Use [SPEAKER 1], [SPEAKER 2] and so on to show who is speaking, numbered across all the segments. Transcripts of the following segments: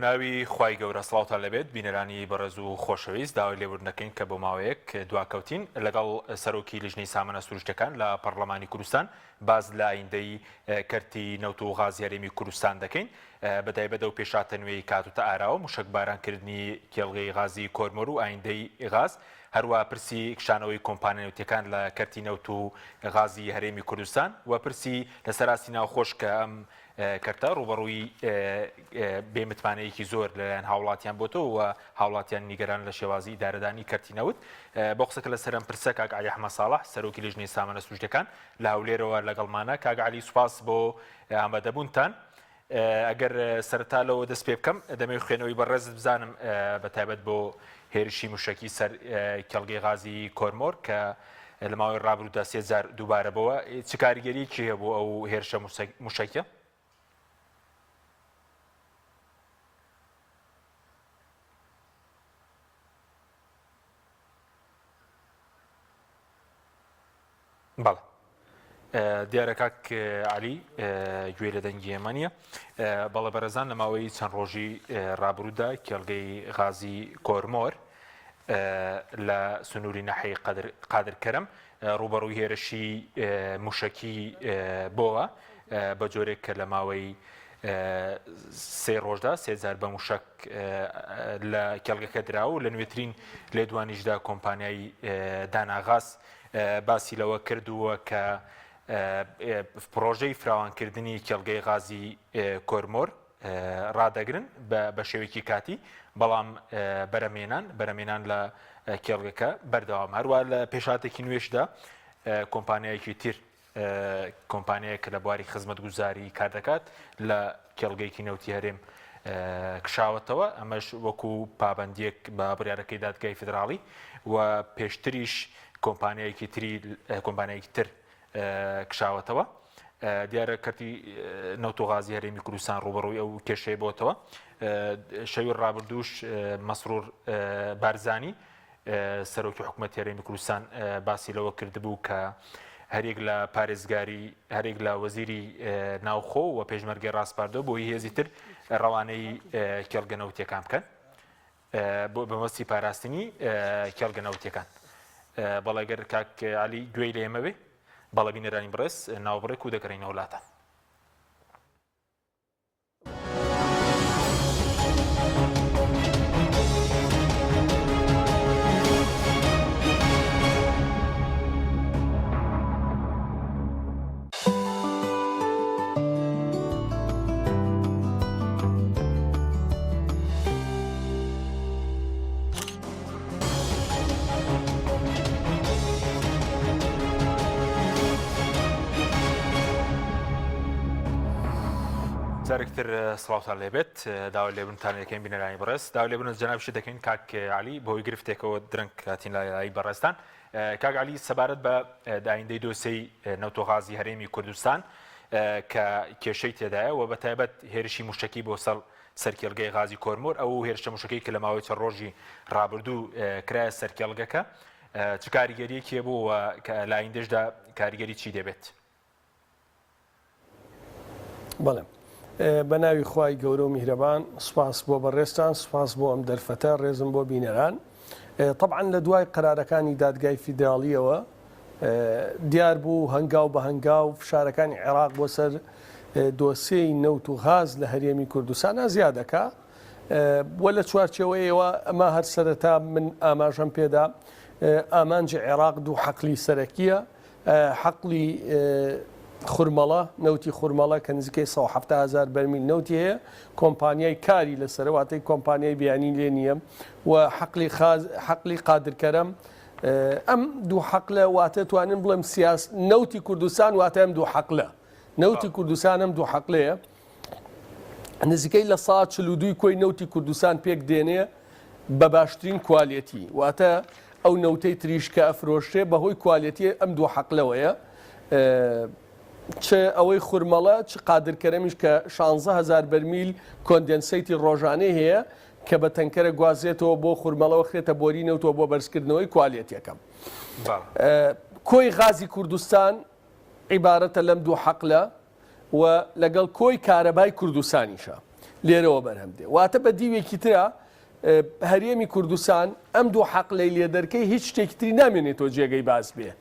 [SPEAKER 1] بەناوی خوای گەورە سڵاوتان لەبێت بینەرانی بەڕێز و خۆشەویست داوای لێبوردنەکەین کە بۆ ماوەیەک دواکەوتین لەگەڵ سەرۆکی لیژنەی سامانە سروشتەکان لە پەرلەمانی کوردستان باز لە ئایندەی کەرتی نەوت و غازی هەرێمی کوردستان دەکەین بەتایبەت ئەو پێشاتە نوێی کاتوتە ئاراوە موشک بارانکردنی کێڵگەی غازی کۆرمۆر و ئایندەی غاز هەروە پرسی کشانەوەی کۆمپانیا نەوتیەکان لە کەرتی نەوت و غازی هەرێمی کوردستان و پرسی لە سەراسی ناوخۆش کە ئەم کەرتە ڕوبەڕووی بێمتمانەیەکی زۆر لەلایەن هاوڵاتیان بۆتەوە و هاوڵاتیان نیگەران لە شێوازی ئیدارەدانی کەرتی نەوت بۆ قسەکە لە سەرم پرسە کاک عەلی ئەحمەد ساڵح سەرۆکی لیژنەی سامانە سروشتەکان لە هەولێرەوە لەگەڵمانە. کاک عەلی سوپاس بۆ ئامادەبوونتان. ئەگەر سەرەتا لەوە دەست پێ بکەم دەمەوێت خوێنەوەی بەڕێزت بزانم بەتایبەت بۆ هێرشی موشکی سەر کێڵگەی غازی کۆرمۆر کە لە ماوەی ڕابردوودا 3000 دووبارە بەوە چ کاریگەریەکی هەیە بۆ ئەو هێرشە موشکیە؟ بەڵێ دیارە کاک عەلی گوێ لە دەنگی ئێمە نییە. بەڵێ بەرەزان لە ماوەی چەند ڕۆژی ڕابردوودا کێڵگەی غازی کۆرمۆر لە سنووری ناحیەی قادرکەرم ڕوبەڕووی هێرشی موشکی بۆوە بە جۆرێک کە لە ماوەی 3 ڕۆژدا 3000 بە موشک لە کێڵگەکە دراوە و لە نوێترین لێدوانیشدا کۆمپانیای داناغاز باسی لەوە کردووە کە پرۆژەی فراوانکردنی کێڵگەی غازی کۆرمۆر ڕادەگرن بە شێوەیەکی کاتی بەڵام بەرەمێنان لە کێڵگەکە بەردەوام هەروە لە پێشاتێکی نوێشدا کۆمپانیایەکی تر کۆمپانیایەکە لە بواری خزمەتگوزاری کار دەکات لە کێڵگەیەکی نەوتی هەرێم کشاوەتەوە ئەمەش وەکو پابەندیەک بە بڕیارەکەی دادگای فدراڵی و پێشتریش کۆمپانیایەکی تر کشاوەتەوە. دیارە کەرتی نەوت و غازی هەرێمی کوردستان ڕوبەڕووی ئەو کێشەیە بۆتەوە. شەوی ڕابردووش مەسرور بارزانی سەرۆکی حکوومەتی هەرێمی کوردستان باسی لەوە کردبوو کە هەرێک لە پارێزگاری هەرێک لە وەزیری ناوخۆ و پێشمەرگەی ڕاستپاردەوە بۆی هێزی تر ڕەوانەی کێڵگە نەوتیەکان بکەن بۆ بەمەستی پاراستنی کێڵگە نەوتیەکان. بەڵێ گەر کاک عەلی گوێی لە ئێمە بێ بەڵێ بینەرانی بەڕێز ناوبڕێک و دەکەڕینەوە وڵاتان. جارێکتر سڵاوتان لێبێت داوای لێبوونتان یەکەین بینەرانی بەڕێز داوای لێبوونە جەنابشی دەکەین کاک عەلی بۆی گرفتێکەوە درەنگ هاتین لای بەڕێستان. کاک عەلی سەبارەت بە ئایندەی دۆسیەی نەوت و غازی هەرێمی کوردستان کە کێشەی تێدایە و بەتایبەت هێرشی موشکی بۆ سەر کێڵگەی غازی کۆرمۆر ئەو هێرشە موشکەی کە لە ماوەی چەند ڕۆژی ڕابردوو کرایە سەر کێڵگەکە چ کاریگەریەکی بوو و لە ئایندەشدا کاریگەری چی دەبێت؟
[SPEAKER 2] بەڵێ بە ناوی خوای گەورە و میهرەبان سوپاس بۆ بەڕێستان سوپاس بۆ ئەم دەرفەتە ڕێزم بۆ بینەران. طبعاً لە دوای قەرارەکانی دادگای فیدراڵیەوە دیار بوو هەنگاو بە هەنگاو فشارەکانی عێراق بۆ سەر دۆسیەی نەوت و غاز لە هەرێمی کوردستانە زیادەکە وە لە چوارچەوەیەوە ئەمە هەر سەرەتا من ئاماژەم پێدا ئامانجی عێراق دوو حەقلی سەرەکیە حەقلی خورمەڵە نەوتی خورمەڵە کە نزیکەی 170,000 بەرمیل نەوتی هەیە کۆمپانیای کاری لەسەرەوەی کۆمپانیای بیانی لێ نییە و حەقلی قادرکەرم ئەم دوو حەقلە واتە توانین بڵێم نەوتی کوردستان واتە ئەم دوو حەقلە نەوتی کوردستان ئەم دوو حەقلەیە نزیکەی لە 142 کۆی نەوتی کوردستان پێک دێنێ بە باشترین کوالیەتی واتە ئەو نەوتەی تریشکە ئەفرۆشتێ بەهۆی کوالیەتی ئەم دوو حەقلەوەیە چ ئەوەی خورمەڵە چ قادرکەرەمیش کە 16,000 بەرمیل کۆندنسەیتی ڕۆژانەی هەیە کە بە تەنکەرە گوازێتەوە بۆ خورمەڵەوە خرێتە بۆری نەوتەوە بۆ بەرزکردنەوەی کوالیەتیەکەم. کۆی غازی کوردستان عیبارەتە لەم دوو حەقلە و لەگەڵ کۆی کارەبای کوردستانیشە لێرەوە بەرهەم دێ واتە بە دیوێکی ترە هەرێمی کوردستان ئەم دوو حەقلەی لێ دەرکەی هیچ شتێکی تری نامێنێتەوە جێگەی باس بێ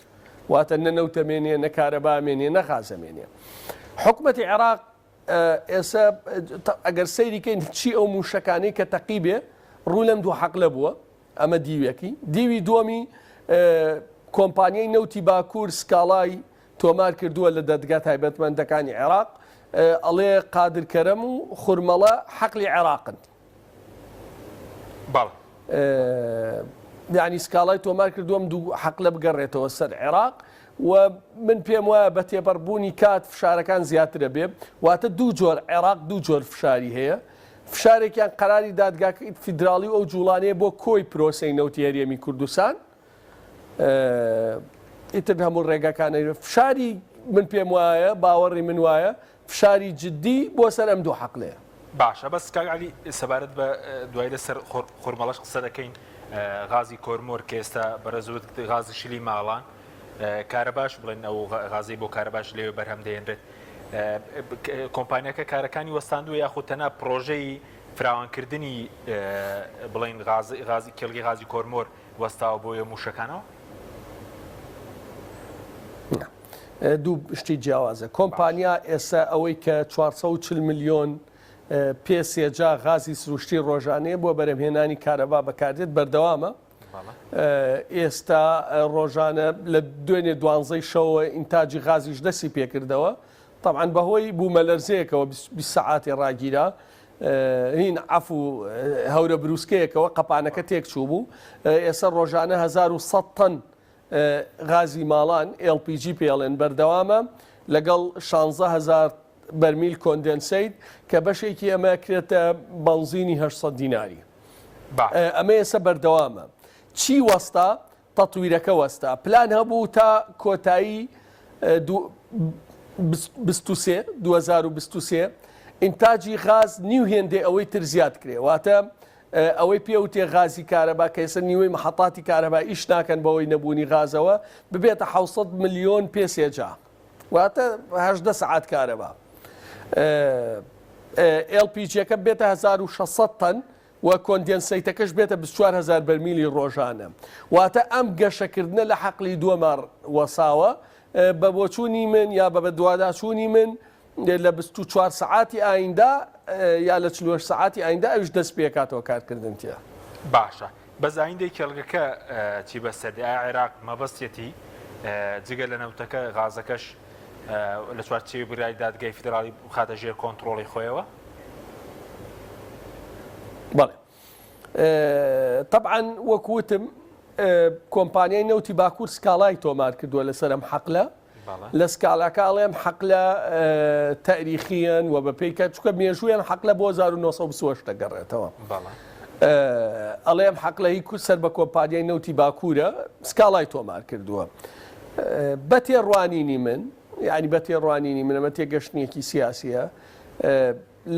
[SPEAKER 2] واتە نەنەوتەمێنێ نەکارەبامێنێ نەخازەمێنێ حکومەتی عێراق ئێستا ئەگەر سەیریکەین چی ئەو موشەکانەی کە تەقی بێ ڕوو لەم دوو حەقلە بووە ئەمە دیوێکی دیوی دووەمی کۆمپانیای نەوتی باکوور سکاڵای تۆمار کردووە لە دەدگا تایبەتمەندەکانی عێراق ئەڵێ قادرکەرەم و خورمەڵە حەقلی عێراقن یعنی سکاڵای تۆمار کردووەم دوو حەقلە بگەڕێتەوە سەر عێراق و من پێم وایە بە تێپەڕبوونی کات فشارەکان زیاترە بێ واتە دوو جۆر عێراق دوو جۆر فشاری هەیە فشارێکیان قەراری دادگاکە فیدراڵی و ئەو جوڵانەیە بۆ کۆی پرۆسەی نەوتی هەرێمی کوردستان ئیتر هەموو ڕێگەکانە فشاری من پێم وایە باوەڕی من وایە فشاری جددی بۆ سەر ئەم دوو حەقلەیە
[SPEAKER 1] باشە بەس کاگعلی سەبارەت بە دوای لەسەر خورمەڵەش قسە دەکەین غازی کۆرمۆر کە ئێستا بەرەزوت غازی شلی ماڵان کارەباش بڵێن ئەو غازی بۆ کارەباش لێوێ بەرهەم دەێنرێت کۆمپانیەکە کارەکانی وەستاندووە یاخود تەنها پرۆژەی فراوانکردنی بڵێن غازی کێڵگەی غازی کۆرمۆر وەستاوە بۆ موشەکانەوە
[SPEAKER 2] دوو شتی جیاوازە کۆمپانیا ئێستا ئەوەی کە 440 میلیۆن پێسێجا غازی سروشتی ڕۆژانەیە بۆ بەرەمهێنانی کارەبا بەکاردێت بەردەوامە ئێستا ڕۆژانە لە دوێنێ دوانزەی شەوە ئینتاجی غازیش دەستی پێکردەوە طبعاً بەهۆی بوومە لەرزەیەکەوە 20 سەعاتی ڕاگیرا هین عفو هەورە بروسکەیەکەوە قەپانەکە تێک چوو بوو ئێستا ڕۆژانە 1100 تەن غازی ماڵان LPG پێڵێن بەردەوامە لەگەڵ 16,000 بەرمیل کۆندنسیت کە بەشێکی ئەمە کرێتە بەنزینی 800 دیناری ئەمە ئێستا بەردەوامە چی وەستا تەطویرەکە وەستا پلان هەبوو تا کۆتایی 2023 ئینتاجی غاز نیو هێندێ ئەوەی تر زیاد کرێ واتە ئەوەی پێوتێ غازی کارەبا کە ئێستا نیوەی محەتاتی کارەبا ئیش ناکەن بەوەی نەبوونی غازەوە ببێتە 700 میلیۆن پێسێجا واتە 18 سەعات کارەبا LPG-ەکە بێتە 1600 تەن و کۆندنسیتەکەش بێتە 24,000 بەرمیلی ڕۆژانە واتە ئەم گەشەکردنە لە حەقلی دووەمار وەساوە بە بۆچوونی من یا بە دوواداچوونی من لە 24 سعاتی ئایندا یا لە 48 سعاتی ئایندا ئەوش دەست پێکاتەوە کارکردن تیا
[SPEAKER 1] باشە بەزایندەی کێڵگەکە چی بەسەردی عێراق مەبەستێتی جگە لە نەوتەکە غازەکەش لە چوارچێوی برای دادگای فیدراڵی خاتە ژێر کۆنتڕۆڵی خۆیەوە
[SPEAKER 2] بەڵێ طبعاً وەکوتم کۆمپانیای نەوتی باکوور سکاڵای تۆمار کردووە لەسەر ئەم حەقلە لە سکاڵاکەڵێم حەقلە تاریخیان و بە پێیکە چکە مێژوویان حەقلە بۆ 1920 دەگەڕێتەوە ئەڵێم حەقلەی سەر بە کۆمپانیای نەوتی باکوورە سکاڵای تۆمار کردووە بە تێڕوانینی من یعنی بە تێڕوانینی منەمە تێگەشتنیەکی سیاسیە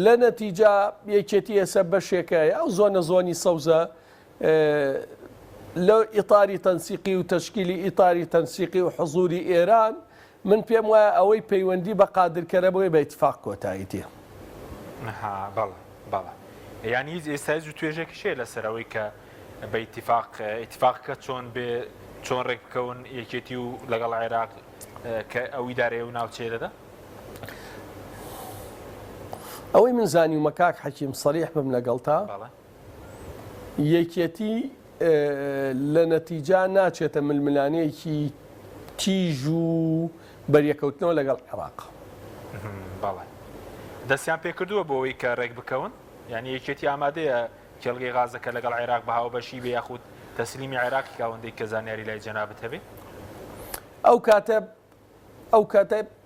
[SPEAKER 2] لە نەتیجا یەکێتی ئێستا بەشێکە ئەو زۆنی سەوزە لە ئیطاری تەنسیقی و تەشکیلی ئیطاری تەنسیقی و حزوری ئێران من پێم وایە ئەوەی پەیوەندی بە قادرکەرە بۆی بە ئیتفاق کۆتاییتێ
[SPEAKER 1] بەڵێ یعنی ئێستا و توێژێکی شێ لەسەرەوەی کە بە ئیتفاقکە چۆن بێ چۆن ڕێک بکەون یەکێتی و لەگەڵ عێراق کە ئەوی دارێ و ناوچێدەدا
[SPEAKER 2] ئەوەی من زانی و مەکاک حەکیم سەریح بم لەگەڵتا یەکێتی لە نەتیجا ناچێتە ململانەیەکی تیژ و بەریەکەوتنەوە لەگەڵ عێراق
[SPEAKER 1] بەڵێ دەستیان پێکردووە بۆ ئەوەی کە ڕێک بکەون یعنی یەکێتی ئامادەیە کێڵگەی غازەکە لەگەڵ عێراق بە هاوبەشی بێ یاخود تەسلیمی عێراقی کاوەندەی کە زانیاری لای جەنابەت هەبێ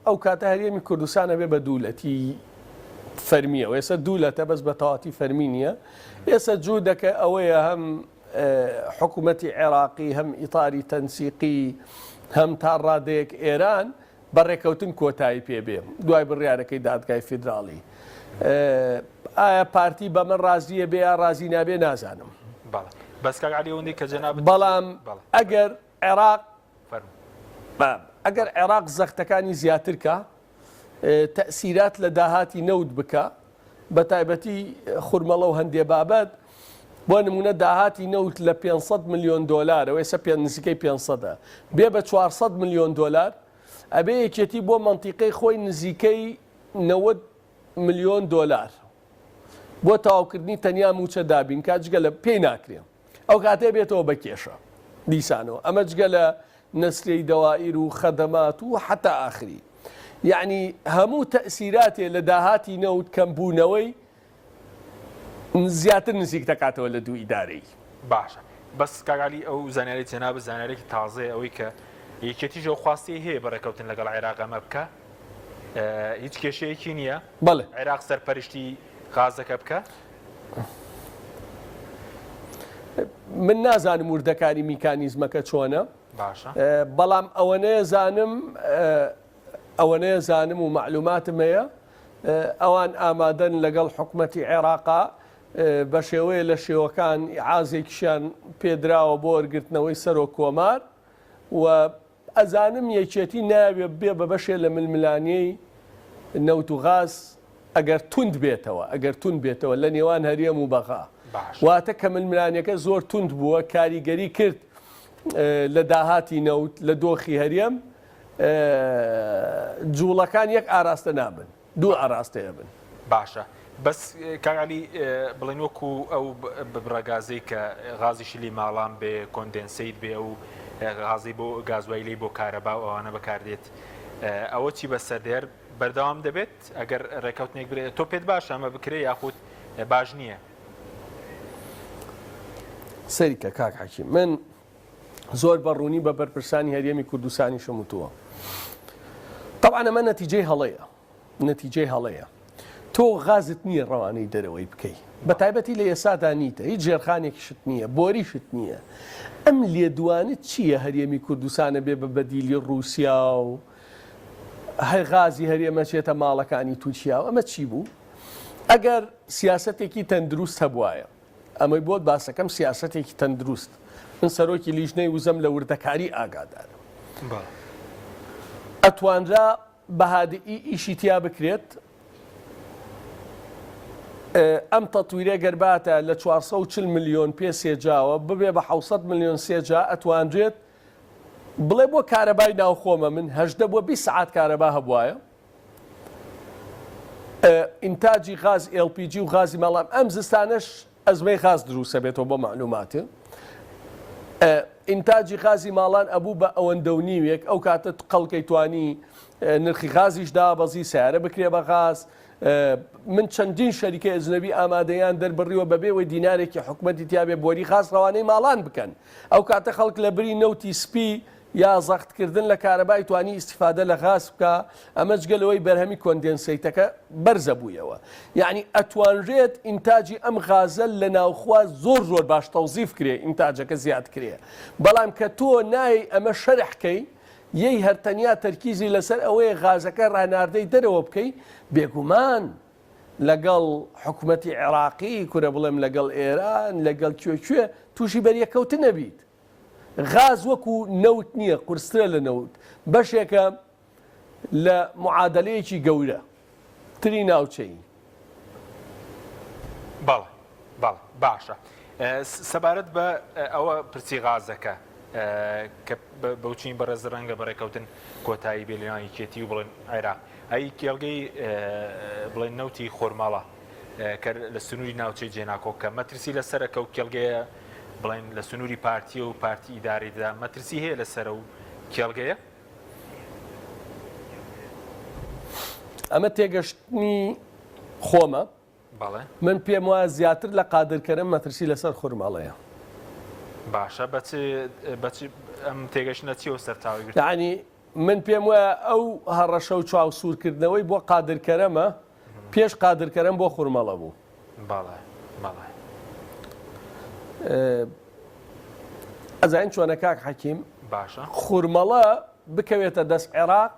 [SPEAKER 2] ئەو کاتە هەرێمی کوردستان هەبێ بە دوولەتی فەرمیەوە ئێستا دوولەتە بەس بە تەواتی فەرمی نییە ئێستا جوو دەکە ئەوەیە هەم حکوومەتی عێراقی هەم ئیطاری تەنسیقی هەم تا ڕادەیەک ئێران بەڕێکەوتن کۆتایی پێبێ دوای بڕیارەکەی دادگای فیدراڵی ئایا پارتی بەمە ڕازیە بێ یا ڕازی نابێ نازانم بەڵام ئەگەر عێراق زەختەکانی زیاتر کە تەسیرات لە داهاتی نەوت بکە بە تایبەتی خورمەڵە و هەندێ بابەت بۆ نمونە داهاتی نەوت لە 500 ملیۆن دۆلارەوە ێستا نزیکەی 500 بێ بە 400 ملیۆن دۆلار ئەبێ یەکێتی بۆ منتیقەی خۆی نزیکەی 90 ملیۆن دۆلار بۆ تەواوکردنی تەنیا موچە دابین کاتجگە لە پێی ناکرێن ئەو کاتێ بێتەوە بە کێشە دیسانەوە ئەمە جگە لە نسلەی دەوائیر و خەدەمات و حتا ئاخری یعنی هەموو تەئسیراتێ لە داهاتی نەوت کەمبوونەوەی زیاتر نزیک دەکاتەوە لە دوو ئیدارەی
[SPEAKER 1] باشە بەس کاگالی ئەو زانیاری جەناب زانیارێکی تازەیە ئەوەی کە یەکێتیش ئەو خواستی هەیە بەڕێکەوتن لەگەڵ عێراق ئەمە بکە هیچ کێشەیەکی نییە
[SPEAKER 2] بەڵێ
[SPEAKER 1] عێراق سەرپەرشتی غازەکە بکە
[SPEAKER 2] من نازانم وردەکاری میکانیزمەکە چۆنە
[SPEAKER 1] باشە
[SPEAKER 2] بەڵام ئەوەنەیە زانم و معلوماتم هەیە ئەوان ئامادەن لەگەڵ حکومەتی عێراقا بە شێوەیە لە شێوەکان عازێکیشیان پێدراوە بۆ وەرگرتنەوەی سەرۆ کۆمار و ئەزانم یەکێتی ناوێت بێ بە بەشێ لە ململانیەی نەوت و غاز ئەگەر تند بێتەوە لە نێوان هەریەم و بەغا واتە کە ململانیەکە زۆر تند بووە کاریگەری کرد لە داهاتی نەوت لە دۆخی هەریەم جوڵەکان یەک ئاراستە نابن دوو ئاراستەیە بن
[SPEAKER 1] باشە بەس کاگالی بڵێن وەکو ئەو بڕەگازەی کە غازی شلی ماڵان بێ کۆندنسیت بێ ئەو غازی بۆ گازوایلی بۆ کارەبا و ئەوانە بەکاردێت ئەوە چی بەسەردێر بەردەوام دەبێت ئەگەر ڕێکەوتنێک برێت تۆ پێت باشە ئەمە بکرێ یاخود باش نییە
[SPEAKER 2] سەریکە کاک حەکیم من زۆر بەڕوونی بە بەرپرسانی هەریەمی کوردستانی شەموتووە طبعا ئەمە نەتیجەی هەڵەیە تۆ غازت نییە ڕەوانەی دەرەوەی بکەیت بە تایبەتی لە ئێسادا نیتە هیچ ژێرخانێکیشت نییە بۆریشت نییە ئەم لێدوانت چییە هەریەمی کوردستانە بێ بە بەدیلی رووسیا و هەر غازی هەریەمەچێتە ماڵەکانی تووشیا و ئەمە چی بوو ئەگەر سیاسەتێکی تەندروست هەبوایە ئەمەی بۆت باسەکەم سیاسەتێکی تەندروست من سەرۆکی لیژنەی وزەم لە وردەکاری ئاگادارم ئەتوانرا بەهادئی ئیشی تیا بکرێت ئەم تەتویرە گەرباتە لە 440 ملیۆن پێ سێجاوە ببێ بە 600 ملیۆن سێجا ئەتوانرێت بڵێ بۆ کارەبای ناوخۆمە من 18 بۆ 20 سعات کارەبا هەبوایە ئینتاجی غاز LPG و غازی مەڵام ئەم زستانەش ئەزمەی غاز دروستە بێتەوە بۆ معلوماتە ئینتاجی غازی ماڵان ئەبوو بە ئەوەندە و نیوێک ئەو کاتە قەڵکەی توانی نرخی غازیش دابەزی سیارە بکرێ بە غاز من چەندین شەریکە ئەجنەبی ئامادەیان دەربڕیوە بەبێەوەی دینارێکی حکومەتی تیاابێ بۆری غاز ڕەوانەی ماڵان بکەن ئەو کاتە خەڵک لە بری نەوتی سپی یا زەختکردن لە کارەبای توانی ئیسیفادە لە غاز بکە ئەمە جگەلەوەی بەرهەمی کۆندنسیتەکە بەرزە بوویەوە یعنی ئەتوانرێت ئینتاجی ئەم غازە لە ناوخوا زۆر باش تەوزیف کرێ ئینتاجەکە زیاد کرێ بەڵام کە تۆ نای ئەمە شەرحکەی یەی هەرتەنیا تەرکیزی لەسەر ئەوەیە غازەکە ڕناردەی دەرەوە بکەی بێگومان لەگەڵ حکوومەتی عێراقی کورە بڵێم لەگەڵ ئێران لەگەڵ کوێ تووشی بەریەکەوتن نەبیت غاز وەکو نەوت نییە قورسترە لە نەوت بەشێکە لە معادلەیەکی گەورە تری ناوچەی
[SPEAKER 1] بەڵێ باشە سەبارەت بە ئەوە پرسی غازەکە کە بەوچین بەڕێز ڕەنگە بەڕێکەوتن کۆتایی بێلیانی کێتی و بڵێن عێراق ئەی کێڵگەی بڵێن نەوتی خۆرماڵە کە لە سنووری ناوچەی جێناکۆکە مەترسی لەسەرەکە و کێڵگەیە بڵێن لە سنووری پارتیە و پارتی ئیداریدا مەترسی هەیە لەسەرە و کێڵگەیە
[SPEAKER 2] ئەمە تێگەشتنی خۆمە من پێم وایە زیاتر لە قادرکەرم مەترسی لەسەر خۆرماڵەیە
[SPEAKER 1] باشە ئەم تێگەشتنە چیەوە سەرتاوی
[SPEAKER 2] یعنی من پێم وایە ئەو هەڕەشە و چاو سوورکردنەوەی بۆ قادرکەرەمە پێش قادرکەرم بۆ خورمەڵە بوو ئەزانین چۆنە کاک حەکیم
[SPEAKER 1] باشە
[SPEAKER 2] خورمەڵە بکەوێتە دەست عێراق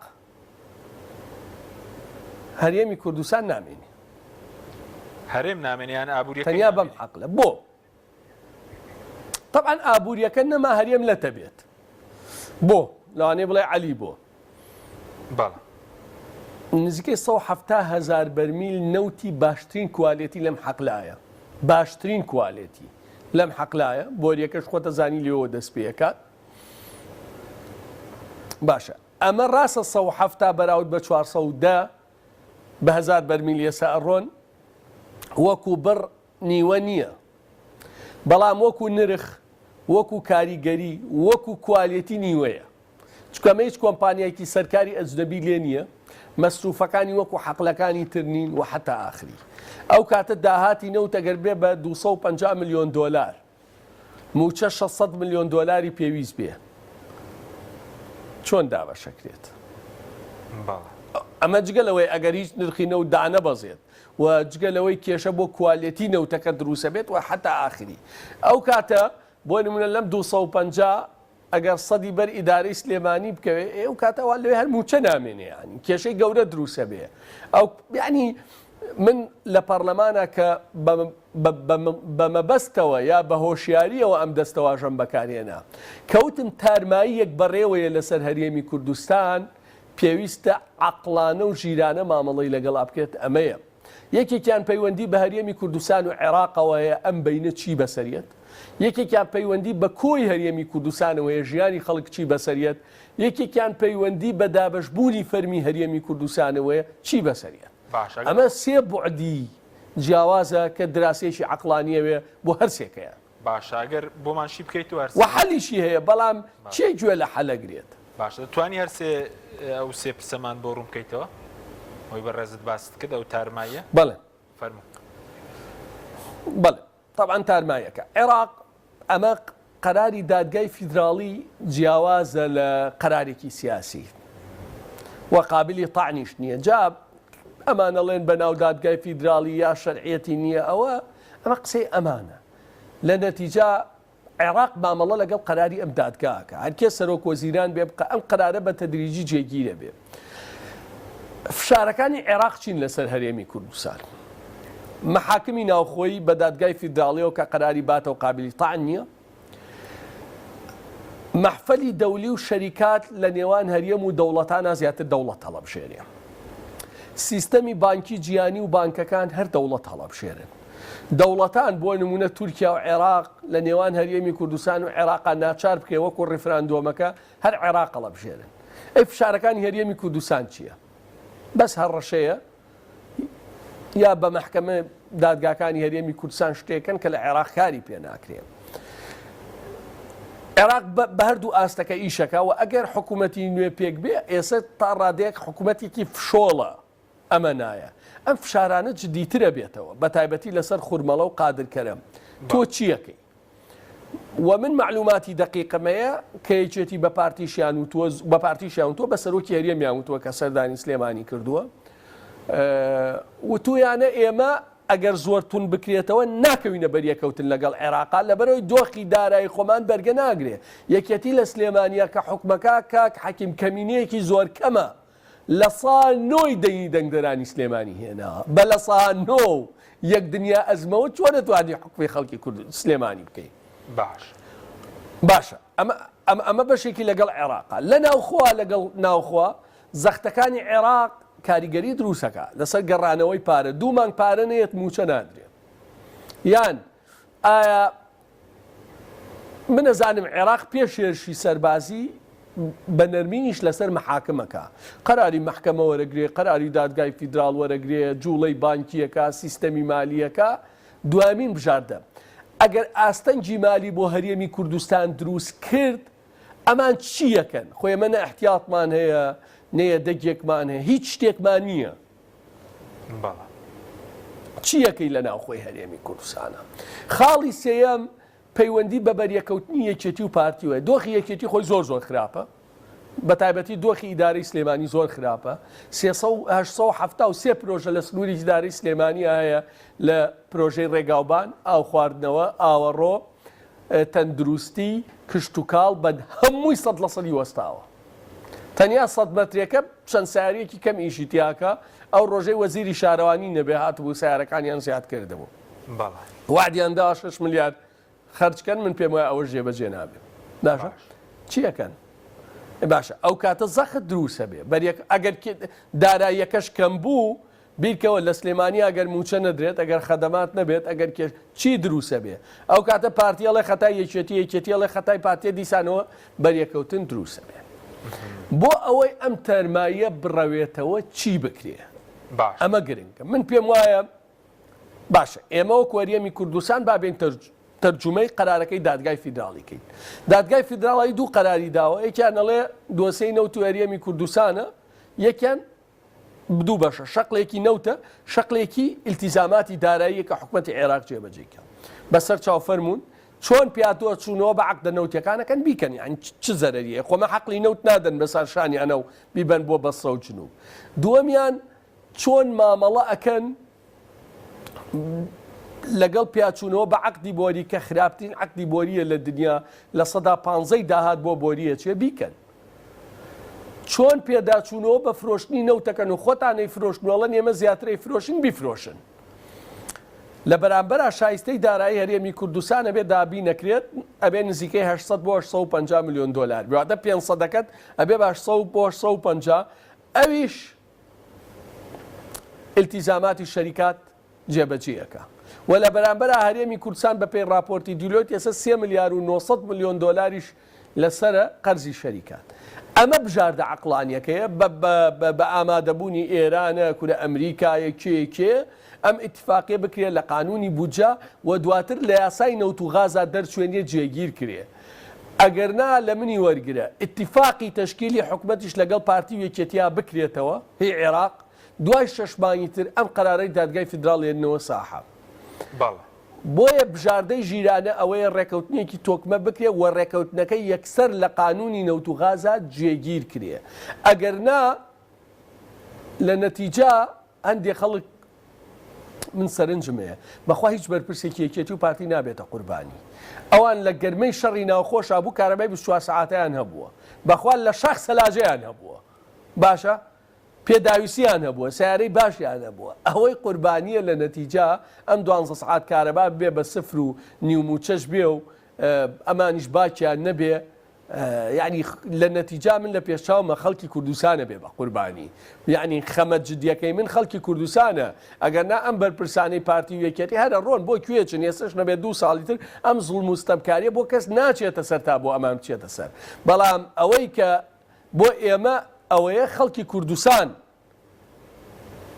[SPEAKER 2] هەریەمی کوردستان نامێنی
[SPEAKER 1] هەرێم نامێنیان ئابوووریەکە
[SPEAKER 2] تەنیا بەم حەقلە بۆ طبعا ئابوووریەکە نەما هەریەم لەتە بێت بۆ لەوانەیە بڵێ عەلی بۆ نزیکەی 170,000 بەرمیل نەوتی باشترین کوالێتی لەم حەقلایە، باشترین کوالێتی لەم حەقلایە، بۆریەکەش خۆتە زانی لێەوە دەست پێکات. باشە ئەمە ڕاستە 170 بەراورد بە 410 بە 1000 بەرمیل ێستا ئەڕۆن وەکو بڕ نیوە نییە، بەڵام وەکو نرخ، وەکو کاریگەری، وەکو کوالێتی نیوەیە. چکەمە هیچ کۆمپانیایکی سەرکاری ئەجنەبی لێ نییە، مەسروفەکانی وەکو حەقلەکانی تر نین و حتا ئاخری. ئەو کاتە داهاتی نەوت ئەگەر بێ بە 250 ملیۆن دۆلار موچە 600 ملیۆن دۆلاری پێویست بێ، چۆن دابەشەکرێت؟ ئەمە جگەلەوەی ئەگەر هیچ نرخی نەوت دانەبەزێت و جگەلەوەی کێشە بۆ کوالێتی نەوتەکە دروسە بێت و حتا ئاخری. ئەو کاتە بۆ نمونە لەم 250 ئەگەر سەدی بەر ئیدارەی سلێمانی بکەوێت ئێو کاتەوە لەوێ هەر موچە نامێنێ، ینی کێشەی گەورە دروسە بێ. ئەو یعنی من لە پەرلەمانە کە بە مەبەستەوە یا بە هۆشیاریەوە ئەم دەستەواژەم بەکارهێنا کەوتم تارماییەک بەڕێوەیە لەسەر هەرێمی کوردستان پێویستە عەقڵانە و ژیرانە مامەڵەی لەگەڵا بکرێت. ئەمەیە یەکێکیان پەیوەندی بە هەرێمی کوردستان و عێراقەوەیە، ئەم بەینە چی بەسەریەت؟ یەکێکیان پەیوەندی بە کۆی هەرێمی کوردستانەوەیە، ژیانی خەڵک چی بەسەریەت؟ یەکێکیان پەیوەندی بە دابەشبوونی فەرمی هەرێمی کوردستانەوەیە چی بەسەریەت؟ ئەمە سێ بوعدی جیاوازە کە دراسێکی عەقڵانیەوێ بۆ هەرسێکەیە.
[SPEAKER 1] باشاگەر بۆمانشی بکەیت
[SPEAKER 2] و حەلیشی هەیە، بەڵام چێ گوێ لە حەلەگرێت؟
[SPEAKER 1] باشە دەتوانی هەرسێ ئەو سێ پسەمان بۆ ڕوون بکەیتەوە ئەوی بەڕێزت باست کرد ئەو تارماییە؟
[SPEAKER 2] بەڵێ
[SPEAKER 1] فەرموو.
[SPEAKER 2] بەڵێ طبعاً تارمایەکە عێراق ئەمە قەراری دادگای فیدراڵی جیاوازە لە قەرارێکی سیاسی و قابلی طعنیش نییە. جا ئەمانەڵێن بە ناو دادگای فیدراڵی یا شەرعیەتی نییە، ئەمە قسەی ئەمانە. لە نەتیجا عێراق مامەڵە لەگەڵ قەراری ئەم دادگاکە، هەرکێ سەرۆک وەزیران بێ بقە ئەم قەرارە بە تەدریجی جێگیرە بێ. فشارەکانی عێراق چین لەسەر هەرێمی کوردستان؟ محاکمی ناوخۆیی بە دادگای فیدراڵیەوە کە قەراری باتەوە قابلی طعن نییە. مەحفەلی دەولی و شەریکات لە نێوان هەرێم و دەوڵەتانە زیاتر دەوڵەت هەڵەبژێرێ. سیستەمی بانکی جیهانی و بانکەکان هەر دەوڵەت هەڵەبژێرن. دەوڵەتان بۆ نمونە تورکیا و عێراق لە نێوان هەرێمی کوردستان و عێراقا ناچار بکەوە وەکو ڕیفراندۆمەکە هەر عێراق هەڵەبژێرن. ئەی فشارەکانی هەرێمی کوردستان چییە؟ بەس هەر ڕەشەیە یا بە مەحکەمە دادگاکانی هەرێمی کوردستان شتێکن کە لە عێراق کاری پێ ناکرێن. عێراق بە هەردوو ئاستەکە ئیشەکە و ئەگەر حکوومەتی نوێ پێک بێ ئێستا تا ڕادەیەک حکوومەتێکی فشۆڵە ئەمە نایە. ئەم فشارانە جدیترە بێتەوە بە تایبەتی لەسەر خوورمەڵە و قادرکەرم. تۆ چیەکەی؟ و من معلوماتی دقیقمەیە کە یەکێتی بە پارتیشیان تۆ بە سەرۆکی هەرێمیان وتووە کە سەردانی سلێمانی کردووە وتویانە ئێمە ئەگەر زۆرتون بکرێتەوە ناکەوینە بەریەکەوتن لەگەڵ عێراقا لەبەرەوەی دۆخی دارایی خۆمان بەرگە ناگرێ. یەکێتی لە سلێمانیە کە حکومەکە کاک حەکیم کەمینەیەکی زۆر کەمە لە ساڵ 9 دەنگی دەنگدەرانی سلێمانی هێناوە. بە لە ساڵ 9 یەک دنیا ئەزمەوە چۆن دەتوانی حکومی خەڵکی کورد سلێمانی بکەیت؟ باشە ئەمە بەشێکی لەگەڵ عێراقا. لە ناوخوا لەگەڵ ناوخوا زەختەکانی عێراق کاریگەری دروستەکە لەسەر گەڕانەوەی پارە. 2 مانگ پارە نێت موچە نادرێت. یان ئایا من ئەزانم عێراق پێش هێرشی سەربازی بە نەرمینیش لەسەر مەحاکمەکە قەراری مەحکەمە وەرەگرێ، قەراری دادگای فیدراڵ وەرەگرێ، جوڵەی بانکیەکە، سیستەمی مالیەکە، دوامین بژاردە. ئەگەر ئاستەنجی مالی بۆ هەرێمی کوردستان دروست کرد ئەمان چیەکەن؟ خۆی ئەمە نە احتیاطمان هەیە نەیە دەگێکمان هەیە، هیچ شتێکمان نییە. چیەکەی لە ناوخۆی هەرێمی کوردستانە؟ خاڵی سێیەم پەیوەندی بە بەریەکەوتنی یەکێتی و پارتیوە. دۆخی یەکێتی خۆی زۆر خراپە، بە تایبەتی دۆخی ئیدارەی سلێمانی زۆر خراپە. 873 پرۆژە لە سنووری ئیدارەی سلێمانی هەیە لە پرۆژەی ڕێگاوبان، ئاو خواردنەوە، ئاوەڕۆ، تەندروستی، کشت و کاڵ بە هەمووی 100% وەستاوە. تەنیا 100 مەترێکە چەند سیارەیەکی کەم ئیشی تیاکە. ئەو ڕۆژەی وەزیری شارەوانی نەبێ هاتبوو سیارەکانیان زیاد کردبوو. وعدیاندا 6 ملیار خەرجکەن، من پێم وایە ئەوە جێبەجێ نابێت. ناشە چیەکەن؟ باشە ئەو کاتە زەخت دروسە بێ ئەگەر داراییەکەش کەم بوو بیرکەوە لە سلێمانی ئەگەر موچە نەدرێت ئەگەر خەدەمات نەبێت ئەگەر چی دروسە بێ ئەو کاتە پارتیەڵێ خەتای یەکێتیەڵێ خەتای پارتیە دیسانەوە بەریەکەوتن دروسە بێ بۆ ئەوەی ئەم تەرماییە بڕەوێتەوە چی بکرێ ئەمە گرنگە من پێم وایە باشە ئێمەوە کوەریەمی کوردستان بابێن تەرجمەی قەرارەکەی دادگای فیدراڵیکەین دادگای فیدراڵی دوو قەراری داوە یەکیان ئەڵێ دۆسەی نەوت و هەریەمی کوردستانە یەکیان بدوو بەشە شەقلێکی نەوتە شەقلێکی ئیلتیزاماتی دارایی کە حکوومەتی عێراق جێبەجێکە بەسەر چاوفەرمونون چۆن پیاتوە چوونەوە بە عەقدە نەوتەکانەکەن بیکەن یعنی چ زەرەریە خۆمە حەقلی نەوت نادەن بەسەر شانیانە و بیبەن بۆ بەسڕە و جنوب دووەمیان چۆن مامەڵە ئەکەن لەگەڵ پیاچوونەوە بە عەقدی بۆری کە خراپترین عەقدی بۆریە لە دنیا لە سەدا 15 داهات بۆ بۆریە چێ بیکەن چۆن پێداچوونەوە بە فرۆشتنی نەوتەکەن و خۆتانەی فرۆشتنەوەڵەن ئێمە زیاترەی فرۆشن بیفرۆشن لە بەرامبەر شایستەی دارایی هەرێمی کوردستان ئەبێ دابی نەکرێت ئەبێ نزیکەی 800 بۆ 850 میلیۆن دلار بواتە 500 دەکەت ئەبێ بە 800 بۆ 850 ئەویش ئیلتیزاماتی شەریکات جێبەجێیەکە و لە بەرامبەر هەرێمی کوردستان بە پێی راپۆرتی دیلۆت ئێستا 3 میلیارد و 900 میلیۆن دلاریش لەسرە قەرزی شەریکات ئەمە بژاردە عەقڵانیەکەیە بە ئامادەبوونی ئێرانە کورە ئەمریکایە کێ ئەم ئیتفاقیە بکرێت لە قانونی بودجە و دواتر لە یاسای نەوت و غازا دەرچوێنێ جێگیر کرێ ئەگەرنا لە منی وەرگرە ئیتفاقی تەشکیلی حکوومەتیش لەگەڵ پارتی و یەکێتیا بکرێتەوە هی عێراق دوای 6 مانگی تر ئەم قەرارەی دادگای فیدراڵ هێننەوە ساحە بۆیە بژاردەی ژیرانە ئەوەیە ڕێکەوتنیەکی تۆکمە بکرێ و ڕێکەوتنەکەی یەکسەر لە قانونی نەوت و غازا جێگیر کرێ ئەگەرنا لە نەتیجا هەندێک خەڵک من سەرنجمەیە بەخوا هیچ بەرپرسێکی یەکێتی و پارتی نابێتە قوربانی ئەوان لە گەرمەی شەڕی ناوخۆشا بوو کارەبای 24 ساعاتیان هەبووە بەخوا لە شاخ سەلاجەیان هەبووە باشە پێداویستیان هەبووە سیارەی باشیان هەبووە ئەوەی قوربانیە لە نەتیجا ئەم 12 سعات کارەبا بێ بە سفر و نیوموچەش بێ و ئەمانیش باکیان نەبێ یعنی لە نەتیجا من لە پێشچاومە خەڵکی کوردستانە بێ بە قوربانی یعنی خەمە جدیەکەی من خەڵکی کوردستانە ئەگەرنا ئەم بەرپرسانەی پارتی و یەکێتی هەرە ڕۆن بۆ کوێچن ێستش نەبێت 2 ساڵی تر ئەم زوڵم و ستەمکاریە بۆ کەس ناچێتە سەر تا بۆ ئەمان بچێتە سەر بەڵام ئەوەی کە بۆ ئێمە ئەوەیە خەڵکی کوردستان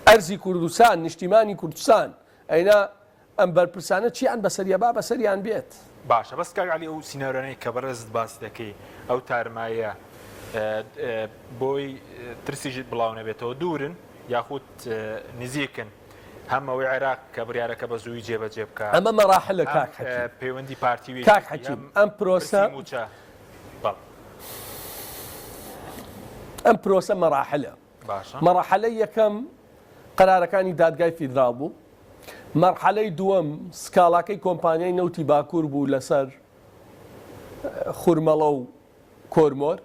[SPEAKER 2] ئەرزی کوردستان نیشتیمانی کوردستان ئەینا ئەم بەرپرسانە چیان بەسەریە با بەسەریان بێت
[SPEAKER 1] باشە بەس کاگالی ئەو سینەرانەی کە بەڕێزت باس دەکەی ئەو تارمایە بۆی ترسیژت بڵاو نەبێتەوە دوورن یاخود نزیکن هەمەوەی عێراق کە بڕیارەکە بە زووی جێبەجێ بکە
[SPEAKER 2] ئەمە مەراحلە کاک
[SPEAKER 1] پەیوەندی پارتی
[SPEAKER 2] کاک حەکیم ئەم پرۆسە ئەم پرۆسە مەراحلە مەراحلە یەکەم قەرارەکانی دادگای فیدراڵ بوو مەرحەلەی دووەم سکاڵاکەی کۆمپانیای نەوتی باکوور بوو لەسەر خورمەڵە و کۆرمۆر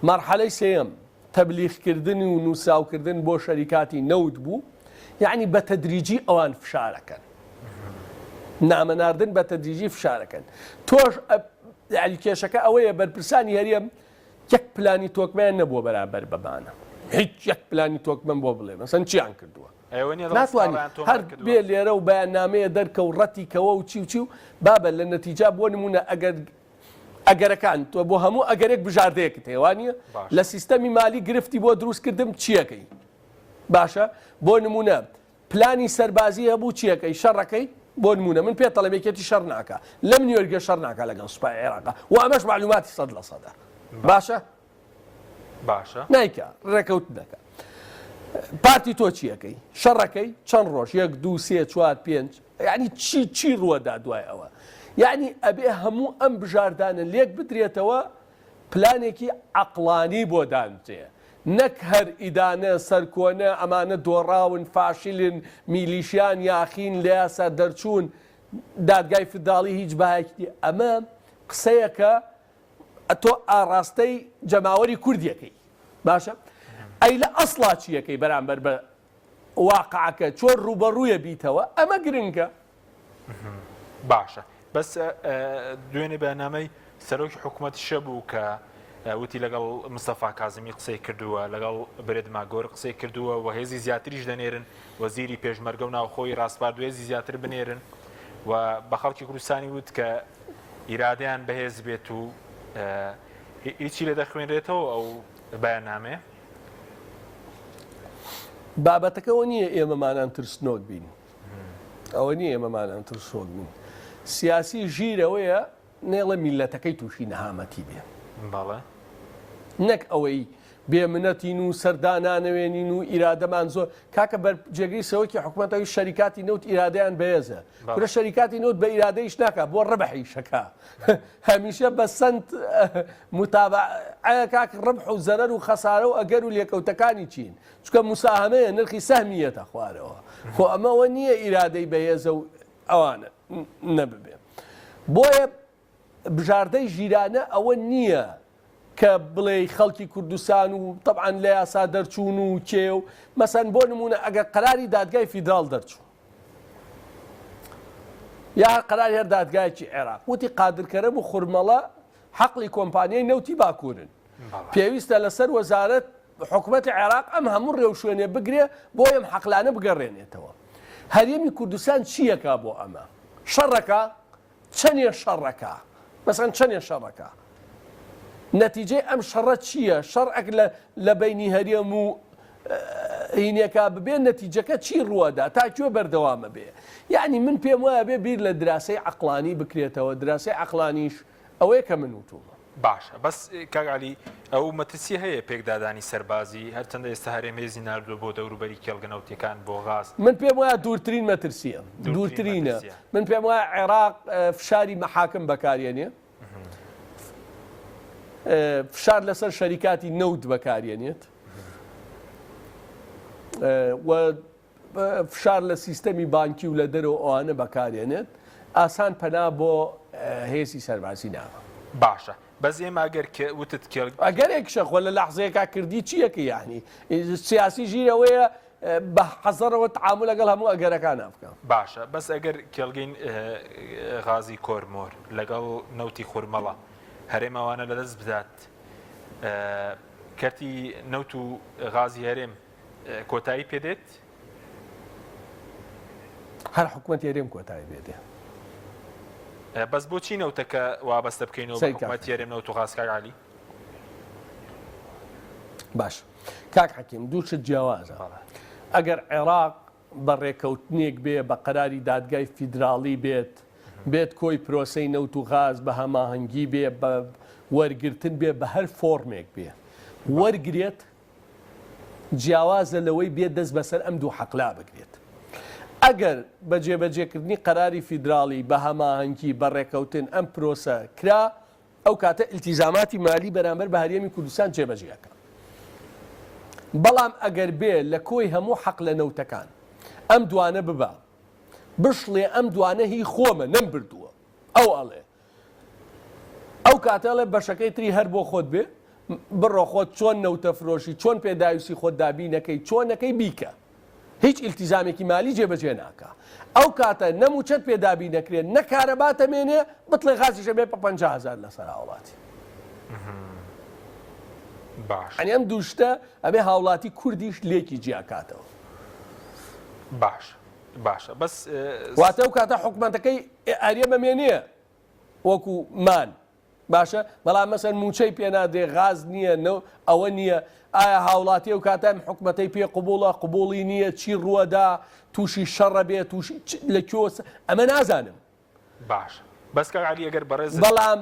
[SPEAKER 2] مەرحەلەی سێەم تەبلیغکردن و نووساوکردن بۆ شەریکاتی نەوت بوو یعنی بە تەدریجی ئەوان فشارەکەن نامەناردن بە تەدریجی فشارەکەن تۆش یعنی کێشەکە ئەوەیە بەرپرسانی هەرێم یەک پلانی تۆکمیان نەبووە بەرامبەر بەمانە هیچ یەک پلانی تۆکمەم بۆ بڵێ مەسەن چیان کردووە ناتوانانی هەر بێ لێرە و بەیاننامەیە دەرکە و ڕەتیکەوە و چی و بابە لە نەتیجا بۆ نمونە ئەگەرەکان تۆ بۆ هەموو ئەگەرێک بژاردەیەکت هێوانە لە سیستەمی مالی گرفتی بۆ دروستکردم چیەکەی باشە بۆ نمونە پلانی سەربازی هەبوو چیەکەی شەڕەکەی بۆ نمونە من پێ تەڵەبێکێتی شەڕ ناکە لە نیویۆرگە شەڕ ناکە لەگەڵ سوپای عێراقا و ئەمەش معلوماتی 100% باشە نایکە ڕێکەوت دەکە پارتی تۆ چیەکەی شەڕەکەی چەند ڕۆژ 1 2 3 4 5 یعنی چی ڕوەدا دوای ئەوە یعنی ئەبێ هەموو ئەم بژاردانە لێک بدرێتەوە پلانێکی عەقڵانی بۆ دانچێ نەک هەر ئیدانە سەرکۆنە ئەمانە دۆڕاون فاشیلن میلیشیان یاخین لە یاسا دەرچوون دادگای فیدراڵی هیچ بەهایەتی ئەمە قسەیەکە تۆ ئاڕاستەی جەماوەری کوردیەکەی باشە ئەی لە ئەسڵا چیەکەی بەرامبەر بە واقعەکە چۆن ڕوبەڕوویە بیتەوە ئەمە گرنگە
[SPEAKER 1] باشە بەس دوێنێ بەنامەی سەرۆکی حکوومەت شەبوو کە وتی لەگەڵ مستەفا کازمی قسەی کردووە لەگەڵ برێد ماگۆر قسەی کردووە و هێزی زیاتریش دەنێرن وەزیری پێشمەرگە و ناوخۆی ڕاستپارد هێزی زیاتر بنێرن و بە خەڵکی کوردستانی وت کە ئیرادیان بەهێز بێت و هیچی لێ دەخوێنرێتەوە ئەو بەیاننامێ
[SPEAKER 2] بابەتەکەەوە نییە ئێمەمانان ترسنۆک بین ئەوە نییە ئێمەمانان ترسۆک بین سیاسی ژیرەوەیە نێڵە میلەتەکەی تووشی نەهامەتی بێ
[SPEAKER 1] باڵێ
[SPEAKER 2] نەک ئەوەی بێمنەتین و سەردانانەوێنین و ئیرادەمان زۆر کاکە بەرجێگەی سەوەکی حکوومەتەوەی شەریکاتی نەوت ئیرادیان بەهێزە کورە شەریکاتی نەوت بە ئیرادەیش ناکات بۆ ڕەبحیشەکە هەمیشە بە سند متابعە کاک ڕەبح و زەرەر و خەسارە و ئەگەر و لێکەوتەکانی چین چکە موساهمەیە نرخی سەهمیەتە خوارەوە خۆ ئەمەوە نییە ئیرادەی بەهێزە و ئەوانە نەببێ بۆیە بژاردەی ژیرانە ئەوە نییە کە بڵێ خەڵکی کوردستان و طبعاً لە یاسا دەرچوون و کێ و مەسەن بۆ نمونە ئەگەر قەراری دادگای فیدراڵ دەرچوو یا قەراری هەر دادگایکی عێراق وتی قادرکەرەم و خورمەڵە حەقی کۆمپانیای نەوتی باکوورن پێویستە لەسەر وەزارەت حکوومەتی عێراق ئەم هەموو ڕێوشوێنێ بگرێ بۆ ئەم حەقلانە بگەڕێنێتەوە هەرێمی کوردستان چیەکە بۆ ئەمە شەڕەکە چەندێ شەڕەکە مەسەن چەندێ شەڕەکە نەتیجەی ئەم شەڕە چییە شەڕێک لە بینی هەرێم و هینێکا ببێ نەتیجەکە چی ڕووەدا تاکوێ بەردەوامە بێ یعنی من پێم وایە بێ بیر لە دراسەی عەقڵانی بکرێتەوە دراسەی عەقڵانیش ئەوەیە کە من وتومە
[SPEAKER 1] باشە بەس کاگالی ئەو مەترسی هەیە پێکدادانی سەربازی هەرچەندە ئێستا هەرێمێزی نردووە بۆ دەوروبەری کێڵگەنەوتیەکان بۆ غاز
[SPEAKER 2] من پێم وایە دوورترین مەترسیە دوورترینە من پێم وایە عێراق فشاری مەحاکم بەکارێنێ فشار لەسەر شەریکاتی نەوت بەکارێنێت و فشار لە سیستەمی بانکی و لە دەرەوە ئەوانە بەکارێنێت ئاسان پەنا بۆ هێزی سەربازی ناوە
[SPEAKER 1] باشە بەس ئێمە ئەگەر وتت کێڵ
[SPEAKER 2] ئەگەر ێکشەخۆ لە لەحزەیەکا کردی چیەکە یعنی سیاسی ژیرەوەیە بە حەزەرەوە تعامل لەگەڵ هەموو ئەگەرەکان بکەم
[SPEAKER 1] باشە بەس ئەگەر کێڵگەین غازی کۆرمۆر لەگەڵ نەوتی خورمەڵە هەرێمەوانە لەدەست بدات کەرتی نەوت و غازی هەرێم کۆتایی پێدێت
[SPEAKER 2] هەر حکوومەتی هەرێم کۆتایی بێدێ
[SPEAKER 1] بەس بۆچی نەوتەکە وابەستە بکەینەوە بە حکوومەتی هەرێم نەوت و غاز کاگالی
[SPEAKER 2] باش کاک حەکیم دووشت جیاوازە ئەگەر عێراق بە ڕێکەوتنێک بێ بە قەراری دادگای فیدراڵی بێت کۆی پرۆسەی نەوت و غاز بە هەماهەنگی بێ بە وەرگرتن بێ بە هەر فۆرمێک بێ وەرگرێت جیاوازە لەوەی بێت دەست بەسەر ئەم دوو حەقلا بگرێت ئەگەر بە جێبەجێکردنی قەراری فیدراڵی بە هەماهەنگی بە ڕێکەوتن ئەم پرۆسە کرا ئەو کاتە ئیلتیزاماتی مالی بەرامبەر بە هەرێمی کوردستان جێبەجێەکە بەڵام ئەگەر بێ لە کۆی هەموو حەق لە نەوتەکان ئەم دوانە ببە بشڵێ ئەم دوانە هی خۆمە نەم بردووە ئەو ئەڵێ ئەو کاتەڵێ بەشەکەی تری هەر بۆ خۆت بێ بڕۆ خۆت چۆن نەوتە فرۆشی چۆن پێداویستی خۆت دابینەکەی چۆنەکەی بیکە هیچ ئیلتیزامێکی مالی جێبەجێ ناکە ئەو کاتە نەموچەت پێدابی نەکرێت نەکارەباتە مێنێ بڵێ غازیشە بێ 50,000 لەسەر هاوڵاتی
[SPEAKER 1] باش
[SPEAKER 2] ئەنی ئەم دووشتە ئەبێ هاوڵاتی کوردیش لێکی جیاکاتەوە
[SPEAKER 1] باشە بەس
[SPEAKER 2] واتە ئەو کاتە حکوومەتەکەی ئەرێمە مێنیە وەکو مان باشە بەڵام مەسەن موچەی پێنادێ غاز نییە ئەوە نییە ئایا هاوڵاتی ئەو کاتەم حکوومەتەی پێ قبوڵە قبوڵی نییە چی ڕووەدا تووشی شەڕە بێت لە کۆس ئەمە نازانم
[SPEAKER 1] باش بەس کاگالی ئەگەر بەڕێز
[SPEAKER 2] بەڵام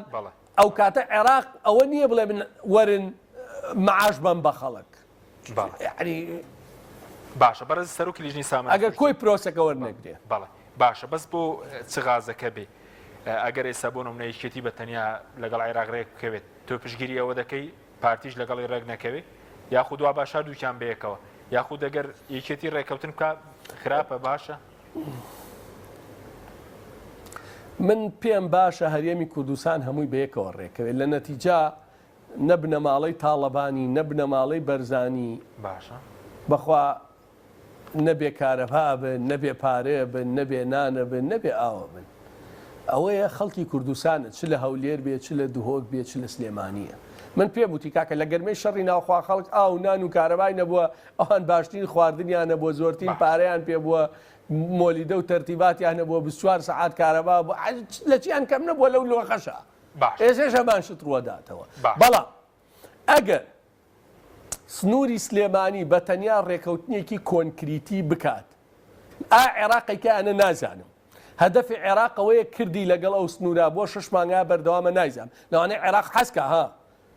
[SPEAKER 2] ئەو کاتە عێراق ئەوە نییە بڵێ من وەرن معاش بم بە خەڵک
[SPEAKER 1] باشە بەرز سەرۆکی لیژنی سامان
[SPEAKER 2] ئەگەر کۆی پرۆسەکە وەرنەگرێ
[SPEAKER 1] بەڵێ باشە بەس بۆ چ غازەکە بێ ئەگەر ئێستا بۆ نمونەیەکێتی بە تەنیا لەگەڵ عێراق ڕێک بکەوێت تۆ پشگیری ئەوە دەکەی پارتیش لەگەڵی ڕێک نەکەوێت یاخود وا باشە دووکیان بەیەکەوە یاخود ئەگەر یەکێتی ڕێکەوتن بکە خراپە باشە
[SPEAKER 2] من پێم باشە هەرێمی کوردستان هەمووی بەیەکەوە ڕێکەوێت لە نەتیجا نەبنە ماڵەی تاڵەبانی نەبنە ماڵەی بەرزانی
[SPEAKER 1] باشە
[SPEAKER 2] بەخوا نەبێ کارەبا بن نەبێ پارێ بن نەبێ نانە بن نەبێ ئاوە بن ئەوەیە خەڵکی کوردستانە چ لە هەولێر بێت چ لە دوهۆک بێت چ لە سلێمانیە من پێم وتی کاکە لە گەرمەی شەڕی ناوخوا خەڵک ئاو نان و کارەبای نەبووە ئەوان باشترین خواردنیان نەبووە زۆرترین پارەیان پێ بووە مۆلیدە و تەرتیباتیان نەبووە 24 سەعات کارەبا بوو لە چیان کەم نەبووە لەو لۆخەشە ئێسێش هەمان شت ڕوەداتەوە بەڵام ئەگەر سنووری سلێمانی بە تەنیا ڕێکەوتنیەکی کۆنکریتی بکات عێراقێکیانە نازانم هەدەفی عێراقەوەیە کردی لەگەڵ ئەو سنوورا بۆ 6 مانگا بەردەوامە نایزانم لەوانەیە عێراق حەسکە ها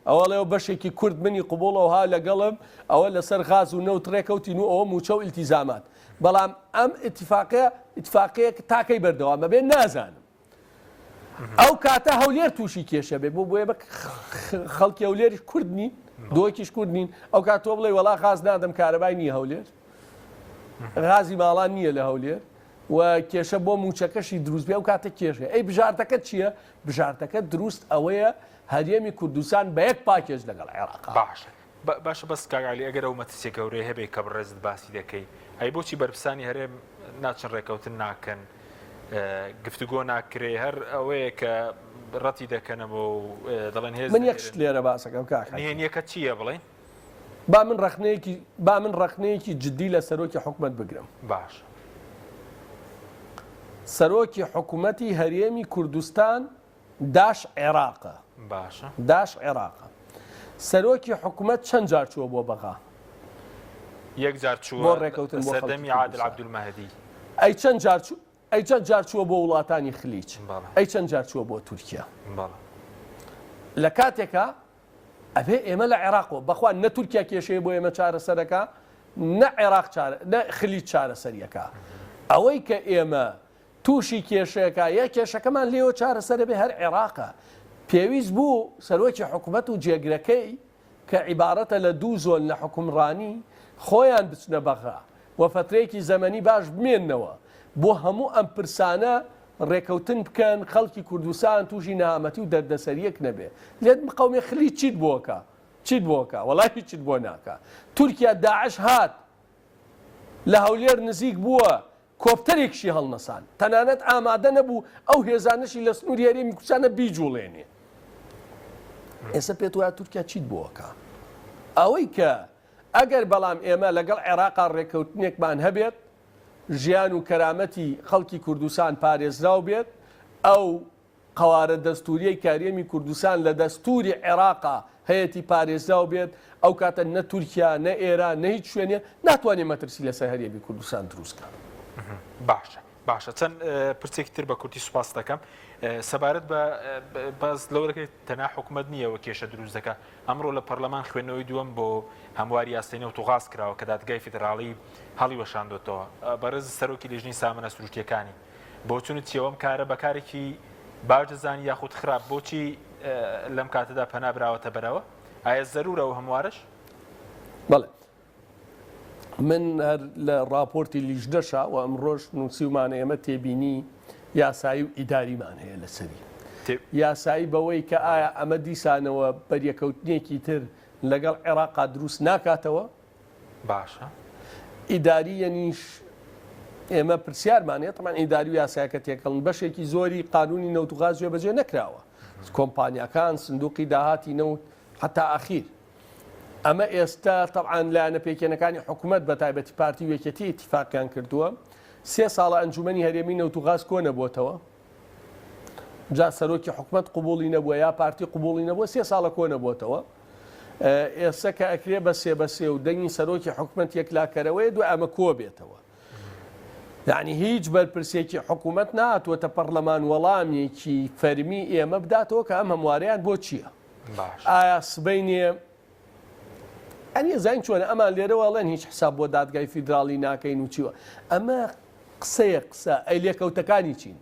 [SPEAKER 2] ئەوە لەوە بەشێکی کورد منی قوبوڵەوە ها لەگەڵم ئەوە لەسەر غاز و نەوت ڕێکەوتین و ئەوە موچە و ئیلتیزامات بەڵام ئەم ئیتفاقەیە تاکەی بەردەوامە بێ نازانم ئەو کاتە هەولێر تووشی کێشە بێ بۆ بۆیە بە خەڵکی هەولێریش کورد نین دۆکیش کورد نین ئەو کات تۆ بڵێ وەڵا غاز نادەم کارەبای نییە هەولێر غازی ماڵان نییە لە هەولێر و کێشە بۆ موچەکەشی دروست بێ ئەو کاتە کێشە ئەی بژارتەکە چییە؟ بژارتەکە دروست ئەوەیە هەرێمی کوردستان بە یەک پاکێز لەگەڵ عێراق
[SPEAKER 1] باشە بەس کاگالی ئەگەر ئەو مەترسیە گەورەی هەبێ کە بڕێزت باسی دەکەی ئەی بۆچی بەرپرسانی هەرێم ناچن ڕێکەوتن ناکەن گفتوگۆ ناکرێ هەر ئەوەیە کە ڕەتی دەکەنەوە و دەڵێن هێز
[SPEAKER 2] من یەک شت لێرە باسەکەم کاک
[SPEAKER 1] نهێنیەکە چییە بڵێن
[SPEAKER 2] با من ڕەخنەیەکی جددی لە سەرۆکی حکومەت بگرم
[SPEAKER 1] باش
[SPEAKER 2] سەرۆکی حکوومەتی هەرێمی کوردستان داش عێراقە
[SPEAKER 1] باشە
[SPEAKER 2] داش عێراقە سەرۆکی حکوومەت چەند جار چووە بۆ بەغا
[SPEAKER 1] یەک جار چووە سەردەمی عادل عەبدولمەهدی ئەی چەند جار چووە بۆ وڵاتانی خلیج ئەی چەند جار چووە بۆ تورکیا لە کاتێکە ئەبێ ئێمە لە عێراقەوە بەخوا نە تورکیا کێشەیە بۆ ئێمە چارەسەرەکە نە عێراق نە خلیج چارەسەریەکە ئەوەی کە ئێمە تووشی کێشەکە یە کێشەکەمان لێەوە چارەسەرە بێ هەر عێراقە پێویست بوو سەرۆکی حکوومەت و جێگرەکەی کە عیبارەتە لە دوو زۆن لە حکومڕانی خۆیان بچنە بەغا و فترەیەکی زەمەنی باش بمێننەوە بۆ هەموو ئەم پرسانە ڕێکەوتن بکەن خەڵکی کوردستان تووشی نەهامەتی و دەردەسەریەک نەبێ لێت قەومی خلی چیت بۆکە وەڵاهی چیت بۆ ناکە تورکیا داعش هات لە هەولێر نزیک بووە کۆپتەرێکشی هەڵنەسان تەنانەت ئامادە نەبوو ئەو هێزانشی لە سنووری هەرێمی کوردستانە بیجوڵێنێ ئێستا پێت وایە تورکیا چیت بۆکە ئەوەی کە ئەگەر بەڵام ئێمە لەگەڵ عێراقا ڕێکەوتنێکمان هەبێت ژیان و کەرامەتی خەڵکی کوردستان پارێزراو بێت ئەو قەوارە دەستوریەی کارێمی کوردستان لە دەستوری عێراقا هەیەی پارێزراو بێت ئەو کاتە نە تورکیا نە ئێران نە هیچ شوێنێ ناتوانێت مەترسی لەسەر هەرێمی کوردستان دروستکە باشە چەند پرسێکی تر بە کورتی سوپاس دەکەم سەبارەت بە باز لەوەکەی تەنها حکوومەت نییەوە کێشە دروست دەکە ئەمڕۆ لە پەرلەمان خوێندنەوەی دووەم بۆ هەمواری یاسینە و توغاز کراوە کە دادگای فیدراڵی هەڵی وەشاندۆتەوە بەڕێز سەرۆکی لیژنەی سامانە سروشتیەکانی بۆ چونت چێوەم کارە بەکارێکی باش دەزانی یاخود خراپ بۆچی لەم کاتەدا پەنابراوەتە بەرەوە ئایا زەرورە و هەموارش
[SPEAKER 2] بەڵێ من هەر لە راپۆرتی لیژنەشە و ئەمڕۆژ نووسیمانە ئێمە تێبینی یاسایی و ئیداریمان هەیە لەسەری یاسایی بەوەی کە ئایا ئەمە دیسانەوە بەریەکەوتنیەکی تر لەگەڵ عێراقا دروست ناکاتەوە
[SPEAKER 1] باشە
[SPEAKER 2] ئیداری یەنیش ئێمە پرسیارمانێت تەمان ئیداری و یاسایەکە تێکەڵن بەشێکی زۆری قانونی نەوت و غاز جێبەجێ نەکراوە کۆمپانیەکان سندوقی داهاتی نەوت حتا ئاخیر ئەمە ئێستا تەبعاان لایەنە پێکێنەکانی حکوومەت بە تایبەتی پارتی وێکێتی ئیتیفاقیان کردووە 3 ساڵە ئەنجومەنی هەرێمی نەوت و غاز کۆ نەبووتەوە جا سەرۆکی حکوومەت قوبوڵی نەبووە یا پارتی قوبوڵی نەبووە 3 ساڵە کۆ نەبووتەوە ئێستا کە ئەکرێ بە سێ و دەنگی سەرۆکی حکوومەت یەکلاکەرەوەی دو ئەمە کۆ بێتەوە یعنی هیچ بەرپرسێکی حکوومەت ناتوەتە پەرلەمان وەڵامێکی فەرمی ئێمە بداتەوە کە ئەم هەمواریان بۆ چییە ئایا سبەینێ ئەنی زین چۆنە ئەمان لێرەوەڵێن هیچ حساب بۆ دادگای فیدراڵی ناکەین و چیوە ئەمە قسەیە قسە ئەی لێکەوتەکانی چین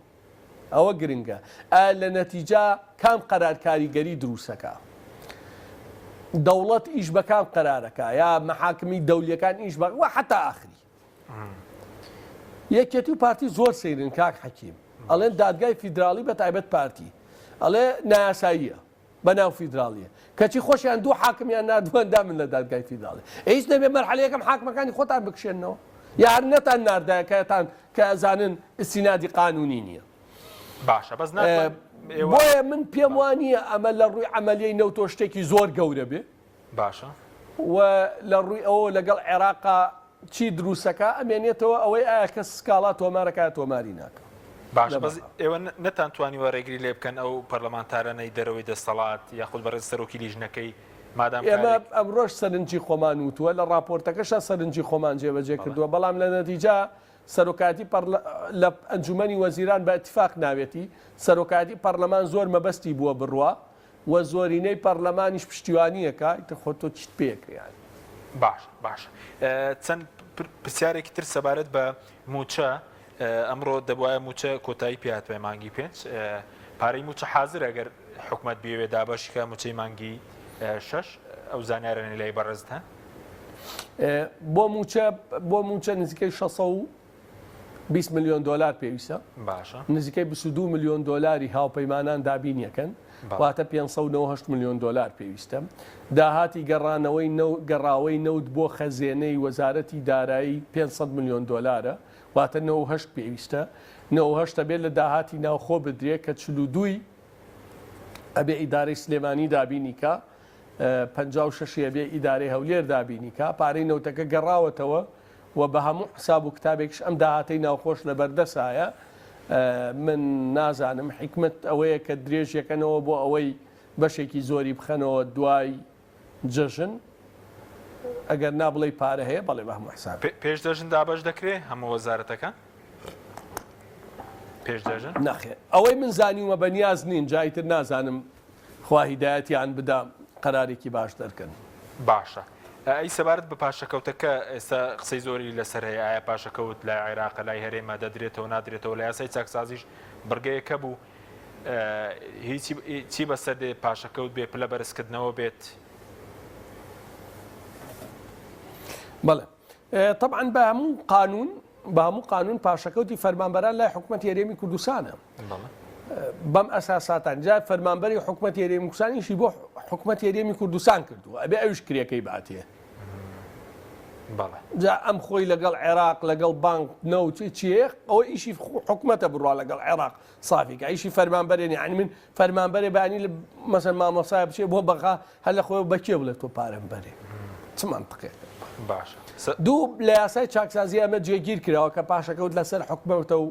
[SPEAKER 2] ئەوە گرنگە لە نەتیجا کام قەرار کاریگەری دروستەکە دەوڵەت ئیش بە کام قەرارەکە یا مەحاکمی دەولیەکان ئیش بە وە حتا ئاخری یەکێتی و پارتی زۆر سەیرن کاک حەکیم ئەڵێن دادگای فیدراڵی بە تایبەت پارتی ئەڵێ نایاساییە بەناو فیدراڵیە کەچی خۆشیان دوو حاکمیان نردووەندا من لە دادگای فیدراڵی هیچ نەبێ مەرحەلەیەکەم حاکمەکانی خۆتان بکشێنەوە یا هەر نەتان ناردایەکەتان کە ئەزانن ئستینادی قانونی نییە
[SPEAKER 1] باشە بەس
[SPEAKER 2] بۆیە من پێم وانە ئەمە لە ڕووی ئەمەلیەی نەوتۆ شتێکی زۆر گەورە بێ
[SPEAKER 1] باشە
[SPEAKER 2] و لە ڕووی ئەوە لەگەڵ عێراقا چی دروستەکە ئەمێنێتەوە ئەوەی ئایا کە سکاڵا تۆمارەکە تۆماری ناکە.
[SPEAKER 1] باشە بەس ئێوە نەتانتوانیوە ڕێگری لێ بکەن ئەو پەرلەمانتارانەی دەرەوەی دەسەڵات یاخود بەڕێز سەرۆکی لیژنەکەی مادام
[SPEAKER 2] ئێمە ئەمڕۆژ سەرنجی خۆمان وتووە لە راپۆرتەکەشە سەرنجی خۆمان جێبەجێ کردووە بەڵام لە نەتیجا سەرۆکاتی لە ئەنجومەنی وەزیران بە ئەتیفاق ناوێتی سەرۆکاتی پەرلەمان زۆر مەبەستی بووە بڕوە و زۆرینەی پەرلەمانیش پشتیوانیەکە خۆ تۆ چیت پێکریان.
[SPEAKER 1] باش چەند پرسیارێکی تر سەبارەت بە موچە ئەمڕۆ دەبواە موچە کۆتایی پێهاتوێ مانگی 5 پارەی موچە حاضر ئەگەر حکوومەت بێوێ دابەشکە موچەی مانگی 6 ئەو زانیارانی لای بەڕێزتان
[SPEAKER 2] بۆ موچە نزیکەی 620 میلیۆن دلار پێویستە
[SPEAKER 1] باشە
[SPEAKER 2] نزیکەی 22 میلیۆن دلاری هاوپەیمانان دابینیەکەن واتە 598 میلیۆن دلار پێویستە داهاتی گەڕاوەی نەوت بۆ خەزێنەی وەزارەتی دارایی 500 میلیۆن دلارە واتە 98 پێویستە 98 بێت لە داهاتی ناوخۆ بدرێت کە 42 ئەبێ ئیدارەی سلێمانی دابینیکە 56 بێ ئیدارەی هەولێر دابینیکە پارەی نەوتەکە گەڕاوەتەوە و بە هەموو حساب و کتابێکش ئەم داهاتەی ناوخۆش لە بەردەسایە من نازانم حکمت ئەوەیە کە درێژەکەنەوە بۆ ئەوەی بەشێکی زۆری بخەنەوە دوای جەژن ئەگەر نابڵێ پارە هەیە بەڵێ بە هەموو حساب
[SPEAKER 1] پێش دەژن دابش دەکرێت هەموو وەزارەتەکە پێش دەژن
[SPEAKER 2] ناخێ ئەوەی من زانیومە بە نیاز نین جایتر نازانم خوا هیدایەتیان بدام قەرارێکی باش دەرکەن.
[SPEAKER 1] باشە ئەی سەبارەت بە پاشەکەوتەکە ئێستا قسەی زۆری لەسەر هەیە ئایا پاشەکەوت لای عێراق لای هەرێمە دەدرێتەوە نادرێتەوە لە یاسای چاکسازیش بڕگەیەکە بوو چی بەسەر دێ پاشەکەوت بێ پلە بەرزکردنەوە بێت
[SPEAKER 2] بەڵێ طبعا بە هەموو قانون پاشەکەوتی فەرمانبەران لای حکوومەتی هەرێمی کوردستانە بەم ئەساساتان جا فەرمانبەری حکوومەتی هەرێمی کوردستانیشی بۆ حکوومەتی هەرێمی کوردستان کردووە ئەبێ ئەوش کرێکەی باتێ جا ئەم خۆی لەگەڵ عێراق لەگەڵ بانک نەوت چیە ئەوە ئیشی حکوومەتە بڕوا لەگەڵ عێراق سافیکە ئیشی فەرمانبەرێنی عنی من فەرمانبەرێ بانی لە مەسەن مامۆسای بچێ بۆ بەخا هەر لە خۆی بەکێ بڵێت تۆ پارەم بەرێ چ منطقێک
[SPEAKER 1] باش
[SPEAKER 2] دوو لە یاسای چاکسازی ئەمە جێگیر کراوە کە پاشەکەوت لەسەر حکومەتە و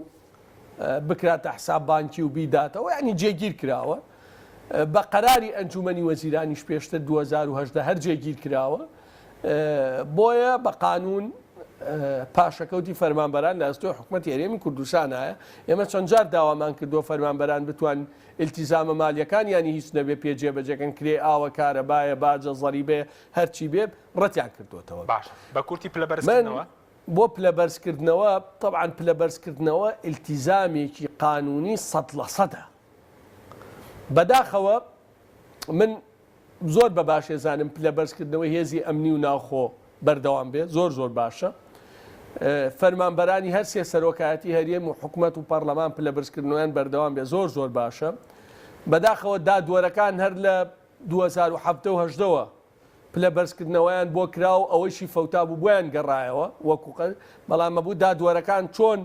[SPEAKER 2] بکراتە حساب بانکی و بیداتەوە ینی جێگیر کراوە بە قەراری ئەنجومەنی وەزیرانیش پێشتر 2010 هەر جێگیر کراوە بۆیە بە قانون پاشەکەوتی فەرمانبەران لە ئەستۆی حکوومەتی هەرێمی کوردستانایە ئێمە چەند جار داوامان کردووە فەرمانبەران بتوان التیزامە مالیەکان ینی هیچ نەبێ پێجێبەجەکەن کرێ ئاوە کارەبایە باجە زەریبێ هەرچی بێ ڕەتیان کردوتەوە
[SPEAKER 1] باش بە کورتی پلەبەرزکردنەوە
[SPEAKER 2] بۆ پلەبەرزکردنەوە طبعاً پلەبەرزکردنەوە التیزامێکی قانونی 100% بەداخەوە من زۆر بە باشێزانم پلەبەرزکردنەوەی هێزی ئەمنی و ناوخۆ بەردەوام بێت زۆر باشە فەرمانبەرانی هەر سێ سەرۆکایەتی هەرێم و حکوومەت و پەرلەمان پلەبەرزکردنەوەیان بەردەوام بێت زۆر باشە بەداخەوە دادوەرەکان هەر لە 2017 پلەبەرزکردنەوەیان بۆ کراو ئەوەیشی فەوتا بوو بۆیان گەڕایەوە وەکو بەڵام مەبوو دادوەرەکان چۆن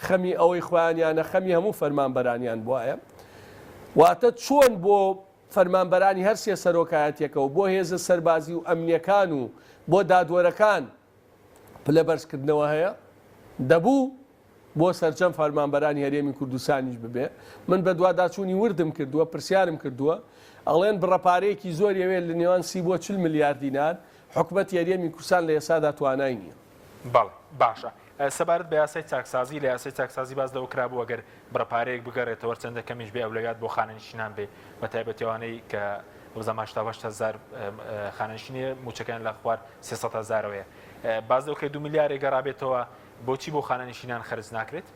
[SPEAKER 2] خەمی ئەوەی خۆیانیانە خەمی هەموو فەرمانبەرانیان بواە واتە چۆن بۆ فەرمانبەرانی هەر سێ سەرۆکایەتێکەوە بۆ هێزە سەربازی و ئەمنیەکان و بۆ دادوەرەکان پلەبەرزکردنەوە هەیە دەبوو بۆ سەرجەم فەرمانبەرانی هەرێمی کوردستانیش ببێ من بە دوواداچوونی وردم کردووە پرسیارم کردووە ئەڵێن بڕەپارەیەکی زۆر ئەوێت لە نێوان 30 بۆ 40 میلیارد دینار حکوومەتی هەرێمی کوردستان لە ئێسادا توانای نییە.
[SPEAKER 1] بەڵێ باشە سەبارەت بە یاسای چاکسازی لە یاسای چاکسازی باز لەوە کرابوو ئەگەر بڕەپارەیەک بگەڕێتەوە چەندە کەمیش بێ ئەولویات بۆ خانەنشینان بێ بە تایبەتیوانەی کە زەمان 8,000 خانەنشینی موچەکان لە خوار 300,000ەوەیە باز لەوکە 2 میلیارێک گەڕابێتەوە بۆچی بۆ خانەنشینان خەرج ناکرێت؟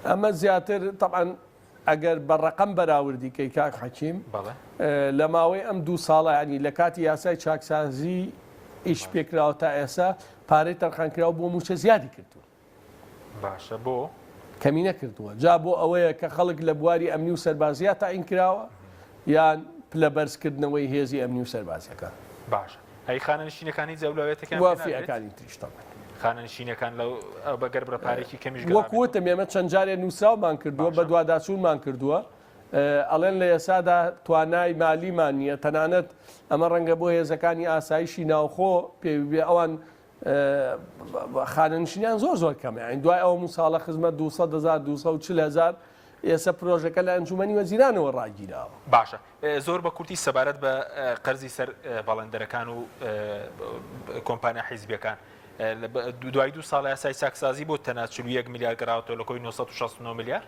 [SPEAKER 2] ئەمە زیاتر طبعاً ئەگەر بە ڕقم بەراوردی کەی کاک حەکیم لە ماوەی ئەم 2 ساڵە ینی لە کاتی یاسای چاکسازی ئیش پێکراوە تا ئێستا پارەی تەرخانکراوە بۆ موچە زیادی کردووە
[SPEAKER 1] باشە بۆ
[SPEAKER 2] کەمی نەکردووە جا بۆ ئەوەیە کە خەڵک لە بواری ئەمنی و سەربازیە تاین کراوە یان پلەبەرزکردنەوەی هێزی ئەمنی و سەربازیەکان
[SPEAKER 1] باشە ئەی خانەنشینەکانی جەولەوێتەکان
[SPEAKER 2] وافیەکانی تریشتە
[SPEAKER 1] خانەنشینەکان لەو بەگەر بڕپارێکی کەمیش
[SPEAKER 2] وەکوتم ئێمە چەند جارێ نووسراومان کردووە بە دوواداچوونمان کردووە ئەڵێن لە ئێسادا توانای مالیمان نییە تەنانەت ئەمە ڕەنگە بۆ هێزەکانی ئاسایشی ناوخۆ پێویێ ئەوان خانەنشینیان زۆر کەمە ئەین دوای ئەو ساڵە خزمەت 200,000 240,000 ئێستا پرۆژەکە لە ئەنجومەنی وەزیرانەوە ڕاگیراوە.
[SPEAKER 1] باشە زۆر بە کورتی سەبارەت بە قەرزی سەر بەڵێندەرەکان و کۆمپانیا حیزبیەکان دوای 2 ساڵ یاسای چاکسازی بۆ تەنها 41 میلیارد گەڕاوەتەوە لە کۆی 969 میلیارد.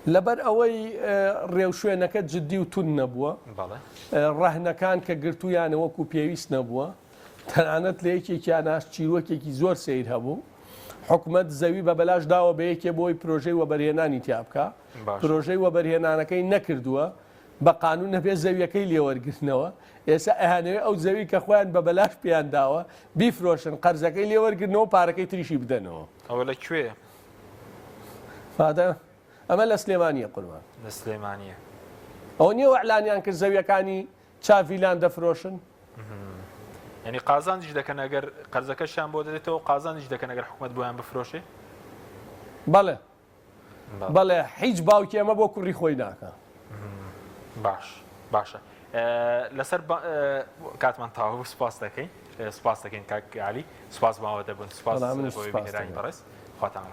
[SPEAKER 2] لەبەر ئەوەی ڕێوشوێنەکە جددی و تون نەبووە ڕەهنەکان کە گرتویانە وەکو پێویست نەبووە تەنانەت لە یەکێکیاناش چیرۆکێکی زۆر سیر هەبوو حکومت زەوی بە بەلاش داوە بە یەکێ بۆی پرۆژەی وەبەرهێنانی تیا بکە پرۆژەی وەبەرهێنانەکەی نەکردووە بە قانون نەبێ زەویەکەی لێوەرگرتنەوە ئێستا ئەهانەوێ ئەو زەوی کە خۆیان بە بەلاش پێیان داوە بیفرۆشن قەرزەکەی لێوەرگرنەوە پارەکەی تریشی بدەنەوە.
[SPEAKER 1] ئەوە لەکوێ؟
[SPEAKER 2] ئەمە لە سلێمانیە قوربان
[SPEAKER 1] لە سلێمانیە.
[SPEAKER 2] ئەو نییە ئەعلانیان کرد زەویەکانی چاڤیلان دەفرۆشن
[SPEAKER 1] ینی قازانجی دەکەن ئەگەر قەرزەکەشیان بۆ دەدێتەوە قازانجی دەکەن ئەگەر حکومت بۆیان بفرۆشێ؟
[SPEAKER 2] بەڵێ هیچ باوکی ئەمە بۆ کوڕی خۆی ناکە.
[SPEAKER 1] باشە لەسەر کاتمان تاوە سوپاس دەکەین سوپاس دەکەین کاک عالی سوپاس ماوە دەبن سوپاس بۆی بینێرانی بەڕێز خواتان